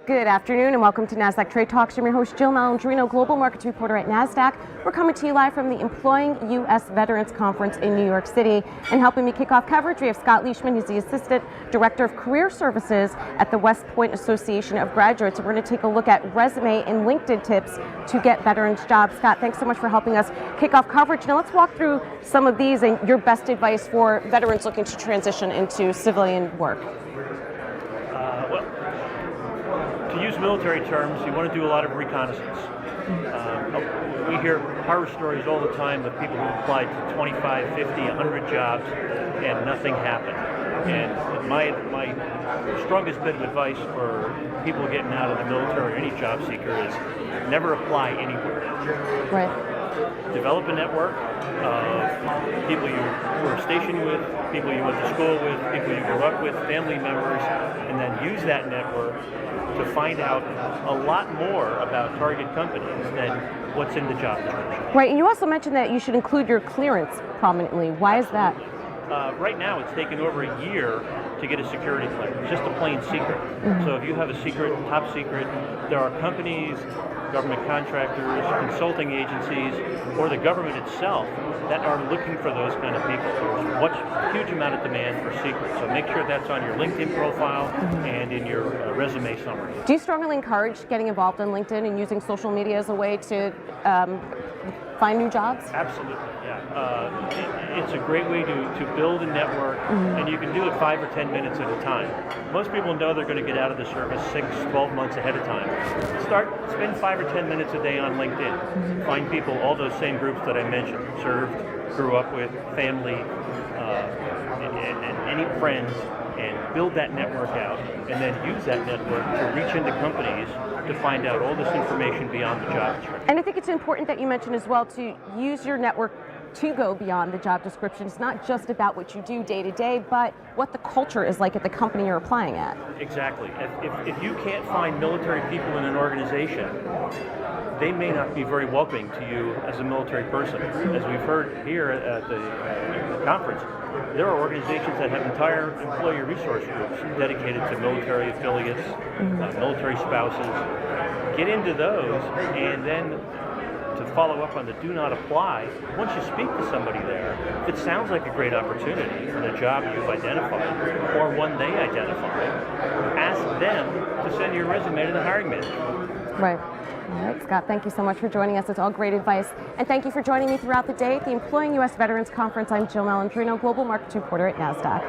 Good afternoon and welcome to Nasdaq Trade Talks. I'm your host, Jill Malandrino, Global Markets Reporter at Nasdaq. We're coming to you live from the Employing U.S. Veterans Conference in New York City. And helping me kick off coverage, we have Scott Leishman. He's the Assistant Director of Career Services at the West Point Association of Graduates. We're going to take a look at resume and LinkedIn tips to get veterans jobs. Scott, thanks so much for helping us kick off coverage. Now let's walk through some of these and your best advice for veterans looking to transition into civilian work. To use military terms, you want to do a lot of reconnaissance. We hear horror stories all the time of people who applied to 25, 50, 100 jobs and nothing happened. And my strongest bit of advice for people getting out of the military or any job seeker is never apply anywhere. Right. Develop a network of people you were stationed with, people you went to school with, people you grew up with, family members, and then use that network to find out a lot more about target companies than what's in the job description. Right, and you also mentioned that you should include your clearance prominently. Why is that? Right now, it's taken over a year to get a security clearance, just a plain secret. So if you have a secret, top secret, there are companies, government contractors, consulting agencies, or the government itself that are looking for those kind of people. There's a huge amount of demand for secrets, so make sure that's on your LinkedIn profile and in your resume summary. Do you strongly encourage getting involved on LinkedIn and using social media as a way to find new jobs? Absolutely, yeah. It's a great way to build a network, and you can do it 5 or 10 minutes at a time. Most people know they're going to get out of the service 6, 12 months ahead of time. Spend 5 or 10 minutes a day on LinkedIn. Find people, all those same groups that I mentioned, served, grew up with, family, and any friends, and build that network out, and then use that network to reach into companies to find out all this information beyond the job description. And I think it's important that you mention as well to use your network to go beyond the job description. It's not just about what you do day to day, but what the culture is like at the company you're applying at. Exactly. If you can't find military people in an organization, they may not be very welcoming to you as a military person. As we've heard here at the conference, there are organizations that have entire employee resource groups dedicated to military affiliates, military spouses. Get into those, and then to follow up on the do not apply, once you speak to somebody there, if it sounds like a great opportunity and a job you've identified or one they identify, ask them to send your resume to the hiring manager. Right. All right, Scott, thank you so much for joining us. It's all great advice. And thank you for joining me throughout the day at the Employing U.S. Veterans Conference. I'm Jill Malandrino, Global Markets Reporter at Nasdaq.